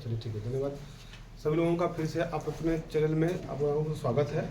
चलिए ठीक है, धन्यवाद सभी लोगों का फिर से आप अपने चैनल में आप लोगों का स्वागत है।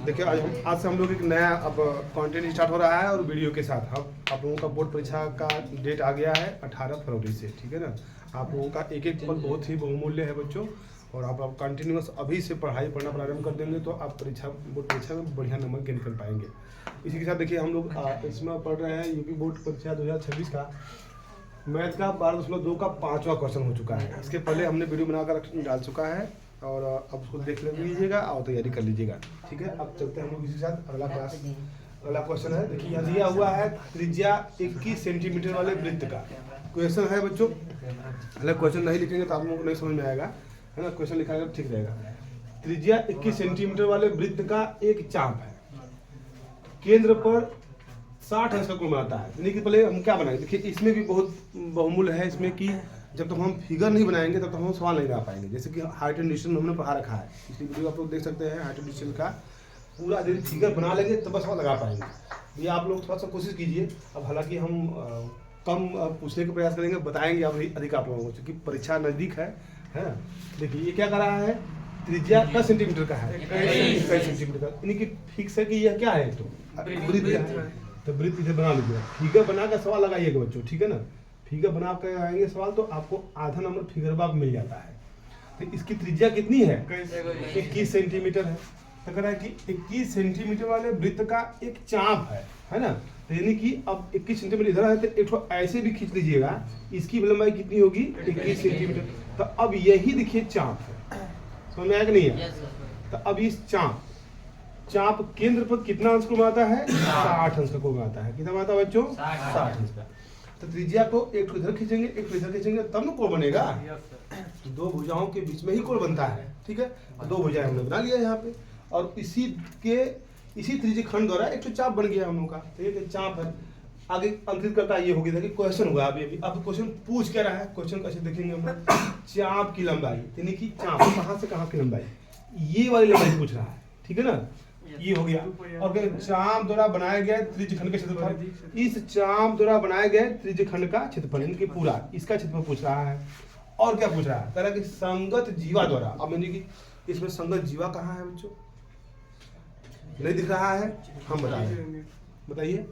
देखिए आज से हम लोग एक नया अब कंटेंट स्टार्ट हो रहा है और वीडियो के साथ आप लोगों का बोर्ड परीक्षा का डेट आ गया है 18 फरवरी से, ठीक है ना। आप लोगों का एक एक पल बहुत ही बहुमूल्य है बच्चों, और आप कंटिन्यूस अभी से पढ़ना प्रारंभ कर देंगे तो आप बोर्ड परीक्षा में बढ़िया नंबर गेन कर पाएंगे। इसी के साथ देखिए हम लोग इसमें पढ़ रहे हैं यूपी बोर्ड परीक्षा 2026 का मैथ का 12.2 का 5वां क्वेश्चन हो चुका है। इसके पहले हमने वीडियो बनाकर डाल चुका है और अब उसको देख लीजिएगा और तैयारी कर लीजिएगा, ठीक है। अब चलते हैं हम लोग इसी के साथ अगला क्वेश्चन है। देखिए यहाँ दिया हुआ है त्रिज्या 21 सेंटीमीटर वाले वृत्त का क्वेश्चन है बच्चों। अगर क्वेश्चन नहीं लिखेंगे तो आप लोगों को नहीं समझ में आएगा, है ना। क्वेश्चन लिखा है ठीक रहेगा। त्रिज्या 21 सेंटीमीटर वाले वृत्त का एक चाप है, केंद्र पर 60 अंश का कोण बनाता है। यानी कि पहले हम क्या बनाएंगे, देखिए इसमें भी बहुत बहुमूल्य है इसमें कि जब तक हम फिगर नहीं बनाएंगे तब तक हम सवाल नहीं लगा पाएंगे। जैसे कि हाइट एंड डिस्टेंस हमने पढ़ा रखा है, इसलिए वीडियो आप लोग देख सकते हैं। हाइट एंड डिस्टेंस का पूरा यदि फिगर बना लेंगे तब बस सवाल लगा पाएंगे। ये आप लोग थोड़ा सा कोशिश कीजिए। अब हालांकि हम कम पूछने का प्रयास करेंगे, बताएंगे अब अधिक आप लोगों को, क्योंकि परीक्षा नज़दीक है ना। देखिए ये क्या कर रहा है, त्रिज्या 10 सेंटीमीटर का है, 21 सेंटीमीटर का, यानी कि फिक्स है कि यह क्या है, तो वृत्त है। तो वृत्त इसे बना लीजिएगा, फिगर बना कर सवाल लगाइएगा बच्चों, ठीक है ना। फिगर बना कर आएंगे सवाल तो आपको आधा नंबर फिगर बाग मिल जाता है। तो इसकी त्रिज्या कितनी है, 21 सेंटीमीटर है। तो कह रहा है कि 21 सेंटीमीटर वाले वृत्त का एक चाप है ना। तो यानी कि अब 21 सेंटीमीटर इधर है तो एक ऐसे भी खींच लीजिएगा, इसकी लंबाई कितनी होगी 21 सेंटीमीटर। तो अब यही देखिए चाप है, समझ में आया कि नहीं है। तो अब इस चाप केंद्र पर कितना अंश को बनाता है, 60 अंश का कोण बनाता है। कितना बनाता है बच्चों, 60 अंश का। तो त्रिज्या को एक इधर खींचेंगे एक इधर खींचेंगे तब ना कोण बनेगा। तो दो भुजाओं के बीच में ही कोण बनता है, ठीक है। दो भुजाएं हमने बना लिया यहाँ पे, और इसी त्रिज्य खंड द्वारा एक तो चाप बन गया हम लोग का। तो ये चाप है। आगे अंकित करता ये होगी, देखिए क्वेश्चन होगा अभी अब क्वेश्चन पूछ क्या रहा है। क्वेश्चन कैसे देखेंगे हम लोग, चाप की लंबाई, यानी कि चाप कहाँ से कहाँ की लंबाई, ये वाली लंबाई पूछ रहा है, ठीक है ना। ये हो गया। और चाप द्वारा बनाए गए त्रिज्य खंड का क्षेत्रफल, इस चाप द्वारा बनाए गए त्रिज्य खंड का क्षेत्रफल, इनके पूरा इसका क्षेत्रफल पूछ रहा है। और क्या पूछ रहा है, तरह की संगत जीवा द्वारा। अब यानी कि इसमें संगत जीवा कहाँ है बच्चों, नहीं दिख रहा है, हम बताइए।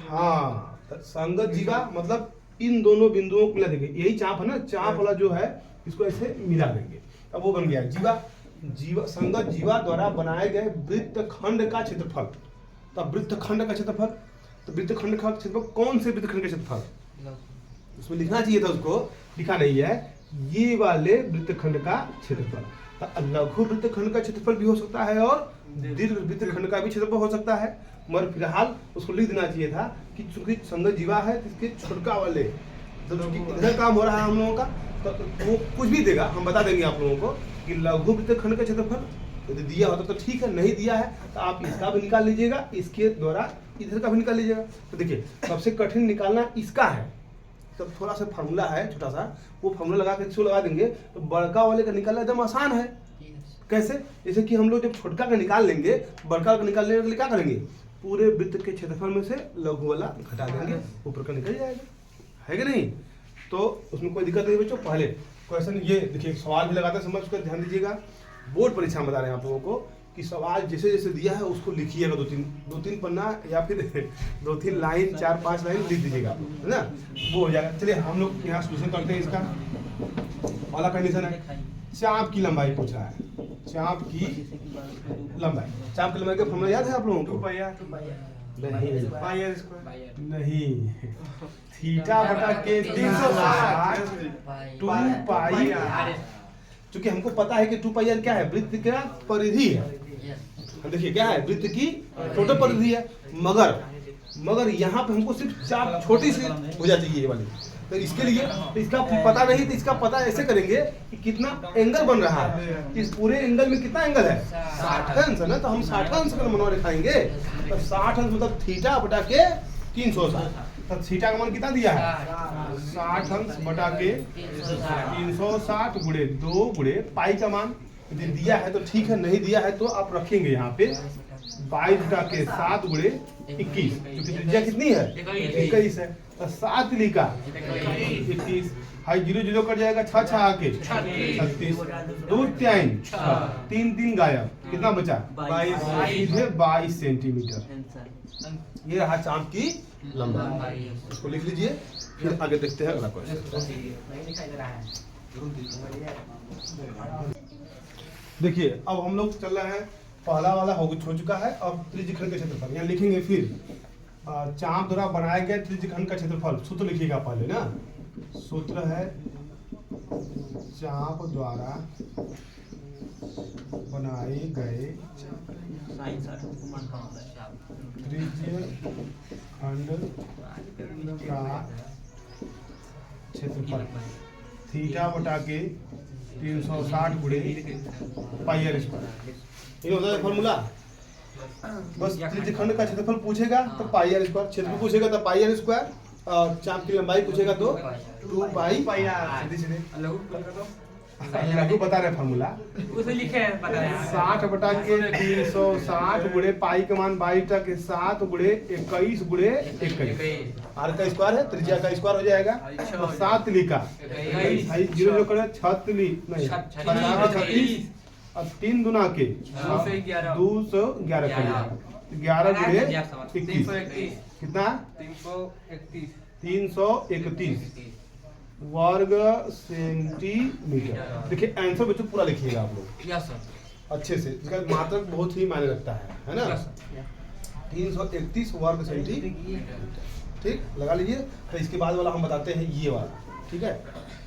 हाँ, संगत जीवा मतलब इन दोनों बिंदुओं को मिला देंगे, यही चाप है ना। चाप वाला जो है इसको ऐसे मिला देंगे, अब वो बन गया जीवा संगत जीवा द्वारा बनाए गए वृत्त खंड का क्षेत्रफल। तब वृत्त खंड का क्षेत्रफल, तो वृत्त खंड का क्षेत्रफल कौन से वृत्त खंड का क्षेत्रफल, उसमें लिखना चाहिए था, उसको लिखा नहीं है। ये वाले वृत्त खंड का क्षेत्रफल। तो लघु वृत्त खंड का क्षेत्रफल भी हो सकता है और दीर्घ वृत्त खंड का भी क्षेत्रफल हो सकता है, मगर फिलहाल उसको लिख देना चाहिए था कि चूंकि संगत जीवा है इसके छोटका वाले, तो इधर काम हो रहा है हम लोगों का, तो वो कुछ भी देगा, हम बता देंगे आप लोगों को कि लघु वृत्त खंड का क्षेत्रफल यदि दिया होता तो ठीक है, नहीं दिया है तो आप इसका भी निकाल लीजिएगा, इसके द्वारा इधर का भी निकाल लीजिएगा। तो देखिए सबसे कठिन निकालना इसका है, तब थोड़ा सा फार्मूला है छोटा सा, वो फार्मूला लगा कर इसको लगा देंगे तो बड़का वाले का निकालना एकदम आसान है। कैसे, जैसे कि हम लोग जब छोटका का निकाल लेंगे, बड़का का निकालने के लिए क्या करेंगे, पूरे वृत्त के क्षेत्रफल में से लघु वाला घटा देंगे, ऊपर का निकल जाएगा, है कि नहीं। तो उसमें कोई दिक्कत नहीं बच्चों। पहले क्वेश्चन ये देखिए, सवाल भी लगाते समझ कर ध्यान दीजिएगा। बोर्ड परीक्षा में बता रहे हैं आप लोगों को कि सवाल जैसे जैसे दिया है उसको लिखिएगा, दो तीन पन्ना या फिर 2-3 लाइन 4-5 लाइन लिख दीजिएगा, है ना, वो हो जाएगा। चलिए हम लोग यहाँ सोल्यूशन करते हैं। इसका पहला कंडीशन है चाप की लंबाई पूछ रहा है, चाप की लंबाई का फॉर्मूला याद है आप लोगों को, नहीं थीटा बटा के 360 2 पाई, क्योंकि हमको पता है कि 2 पाई क्या है, वृत्त का परिधि है। देखिए क्या है, वृत्त की टोटल परिधि है, मगर यहाँ पे हमको सिर्फ चाप छोटी सी हो जाती है ये वाली। तो इसके लिए तो इसका पता नहीं, तो इसका पता ऐसे करेंगे कि कितना एंगल बन रहा है, इस पूरे एंगल में कितना एंगल है, 60 अंश है ना। तो हम 60 अंश का मनवा दिखाएंगे, तो 60 अंश मतलब थीटा बटा के 360। तो थीटा का मान कितना दिया है, 60 अंश बटा के 360 गुणे 2 गुणे पाई का मान यदि दिया है तो ठीक है, नहीं दिया है तो आप रखेंगे यहाँ पे 22 बटा के 7 गुणे 21, क्योंकि त्रिज्या कितनी है 21 है। तो 7 लिखा 21 हाई 0 0 कट जाएगा, 6 6 आके 36, 2 3 3 3 गायब, कितना बचा 22 सेंटीमीटर। ये रहा चांद की लंबाई, इसको लिख लीजिए। फिर आगे देखते हैं अगला क्वेश्चन। देखिए अब हम लोग चल रहे हैं, पहला वाला हो चुका है। अब त्रिज्यखंड का क्षेत्रफल यहाँ लिखेंगे। फिर चाप द्वारा बनाया गया त्रिज्यखंड का क्षेत्रफल, सूत्र लिखिएगा पहले ना। सूत्र है चाप द्वारा बनाए गए त्रिज्यखंड का क्षेत्रफल थीटा बटा के 360 गुणे पाई आर स्क्वायर। ये होता है फॉर्मूला। बस त्रिज्यखंड का क्षेत्रफल पूछेगा तो पाई आर स्क्वायर, क्षेत्रफल पूछेगा तो पाई आर स्क्वायर, और चाप की लंबाई पूछेगा तो 2 पाई आर। लघु बता रहे फॉर्मूला, उसे लिखे हैं बता रहे हैं 60 बटा के 360 गुणे पाई का मान 22 के 7 गुणे 21 गुणे 21। आर का स्क्वायर है, त्रिज्या का स्क्वायर हो जाएगा। तो 7 लिखा, 0 0 करे 36 नहीं 36, अब 3 दुना के 211 11 गुणे 21 कितना 331 वर्ग सेंटीमीटर। देखिए आंसर बच्चों पूरा लिखिएगा आप लोग। Yes sir. अच्छे से, इसका मात्रक बहुत ही मायने रखता है ना। 331 वर्ग सेंटीमीटर, ठीक लगा लीजिए। तो इसके बाद वाला हम बताते हैं ये वाला, ठीक है।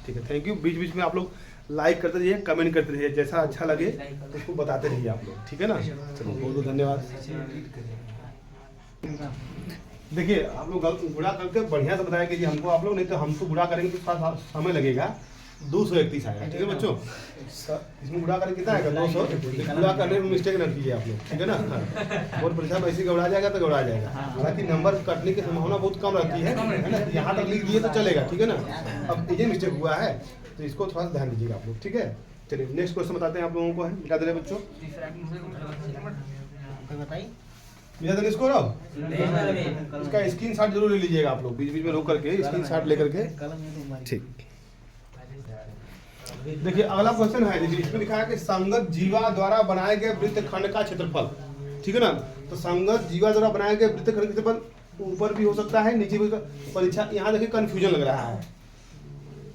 ठीक है, थैंक यू। बीच बीच में आप लोग लाइक करते रहिए, कमेंट करते रहिए, जैसा अच्छा लगे तो उसको बताते रहिए आप लोग, ठीक है ना। चलो बहुत बहुत धन्यवाद। देखिए आप लोग गुणा करके बढ़िया से बताया कि जी हमको, आप लोग नहीं तो हमको गुणा करेंगे तो थोड़ा समय लगेगा। 231 आएगा, ठीक है बच्चों। इसमें गुणा करेंगे कितना आएगा 200। गुणा करने में मिस्टेक न कीजिए आप लोग, ठीक है ना। और परीक्षा में ऐसे गड़बड़ा जाएगा तो गड़बड़ा जाएगा। हालांकि नंबर कटने की संभावना बहुत कम रहती है ना। यहाँ तक लिख दिए तो चलेगा, ठीक है ना। अब ये मिस्टेक हुआ है तो इसको थोड़ा सा ध्यान दीजिएगा आप लोग, ठीक है। चलिए नेक्स्ट क्वेश्चन बताते हैं आप लोगों को। है मिटा दे रहे बच्चों, मिटा देंगे इसको। इसका स्क्रीनशॉट जरूर ले लीजिएगा आप लोग, बीच बीच में रोक करके स्क्रीनशॉट लेकर के, ठीक। देखिए अगला क्वेश्चन है, देखिए इसमें लिखा है कि संगत जीवा द्वारा बनाए गए वृत्तखंड का क्षेत्रफल, ठीक है ना। तो संगत जीवा द्वारा बनाए गए वृत्तखंड का क्षेत्रफल ऊपर भी हो सकता है नीचे भी। परीक्षा यहाँ देखिए कंफ्यूजन लग रहा है।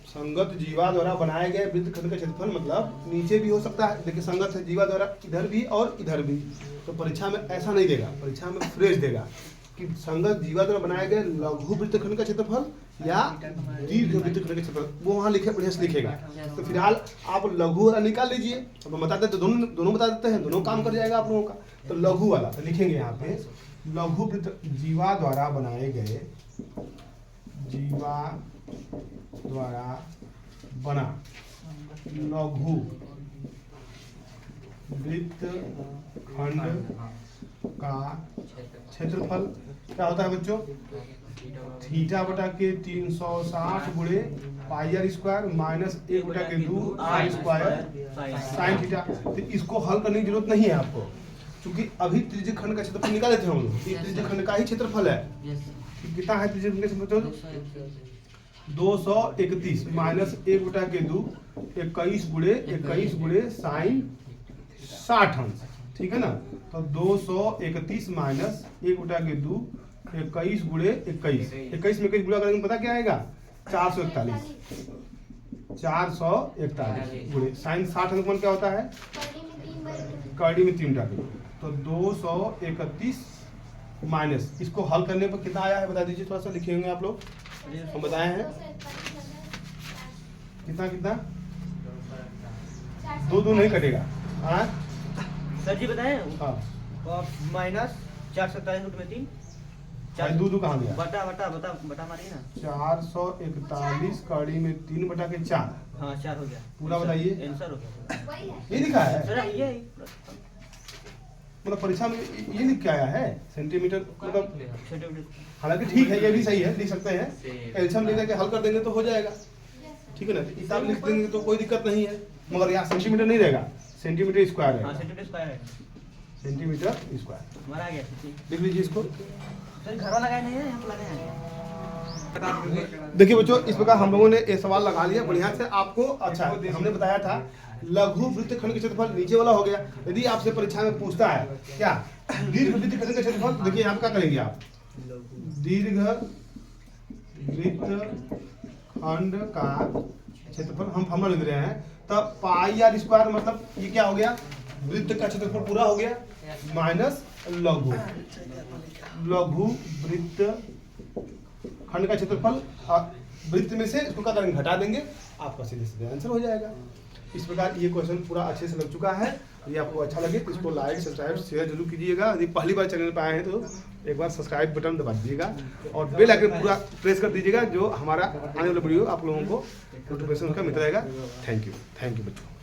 संगत जीवा द्वारा बनाए गए वृत्तखंड का क्षेत्रफल मतलब नीचे भी हो सकता है। देखिए संगत है जीवा द्वारा इधर भी और इधर भी, तो परीक्षा में ऐसा नहीं देगा, परीक्षा में फ्रेश देगा कि संगत जीवा द्वारा बनाए गए लघु वृत्तखंड का क्षेत्रफल या दीर्घ वृत्तखंड का क्षेत्रफल, वो वहाँ लिखे बढ़िया से लिखेगा। तो फिलहाल आप लघु वाला निकाल लीजिए। अब हम बता देते दोनों बता देते हैं, दोनों काम कर जाएगा आप लोगों का। तो लघु वाला तो लिखेंगे यहाँ पे लघु वृत्त जीवा द्वारा बनाए गए, जीवा द्वारा बना लघु वृत्तखंड का क्षेत्रफल क्या होता है बच्चों, थीटा बटा के 360 गुणे पाई आर स्क्वायर माइनस 1 बटा के 2 आर स्क्वायर साइन थीटा। तो इसको हल करने की जरूरत नहीं है आपको, क्योंकि अभी त्रिज्यखंड का क्षेत्रफल निकाले थे हम लोग। ये त्रिज्यखंड का ही क्षेत्रफल है। कितना है त्रिज्यखंड का क्षेत्रफल 231 माइनस 1 बटा के 2 21 गुणे साइन 60 अंश, ठीक है ना। तो 231 माइनस 1 बटा के 2 21 गुणे 21 में 21 गुणा करेंगे पता क्या आएगा 441 गुणे साइन 60 अंश क्या होता है कड़ी में 3 बटा के। तो 231 माइनस, इसको हल करने पर कितना आया है बता दीजिए, थोड़ा सा लिखे होंगे आप लोग, हम बताए हैं कितना कितना 2 नहीं कटेगा। हाँ सर जी बताएं। हाँ माइनस 447 में 3 2 कहाँ गया बटा बटा बटा बटा मारिए ना। 441 कड़ी में 3 बटा के 4। हाँ 4 हो गया पूरा बताइए। आंसर हो गया ये लिखा है सर, ये मतलब परीक्षा में ये लिख के आया है सेंटीमीटर, मतलब सेंटीमीटर। हालांकि ठीक है ये भी सही है, लिख सकते हैं। एल्शियम लेकर के हल कर देंगे तो हो जाएगा, ठीक है ना। हिसाब लिख देंगे तो कोई दिक्कत नहीं है, मगर यहाँ सेंटीमीटर नहीं रहेगा, सेंटीमीटर स्क्वायर है। सेंटीमीटर स्क्वायर है, सेंटीमीटर स्क्वायर हमारा आ गया। लिख लीजिए इसको। सर घर वाला लगाए नहीं है, हम लगाए हैं। देखिए बच्चों, इस प्रकार हम लोगों ने ये सवाल लगा लिया बढ़िया से आपको। अच्छा, हमने बताया था लघु वृत्तखंड का क्षेत्रफल नीचे वाला हो गया। यदि आपसे परीक्षा में पूछता है क्या दीर्घ वृत्तखंड का क्षेत्रफल, देखिए यहाँ पे क्या करेंगे आप, दीर्घ वृत्तखंड का क्षेत्रफल हम फॉर्मूला लिख रहे हैं, तब पाई आर स्क्वायर मतलब ये क्या हो गया, वृत्त का क्षेत्रफल पूरा हो गया माइनस लघु वृत्त खंड का क्षेत्रफल, वृत्त में से इसको क्या करेंगे, घटा देंगे, आपका सीधे सीधे आंसर हो जाएगा। इस प्रकार ये क्वेश्चन पूरा अच्छे से लग चुका है। यदि आपको अच्छा लगे तो इसको लाइक सब्सक्राइब शेयर जरूर कीजिएगा। यदि पहली बार चैनल पर आए हैं तो एक बार सब्सक्राइब बटन दबा दीजिएगा और बेल आइकन पूरा प्रेस कर दीजिएगा, जो हमारा आने वाला वीडियो आप लोगों को नोटिफिकेशन का मिलता रहेगा। थैंक यू बच्चों।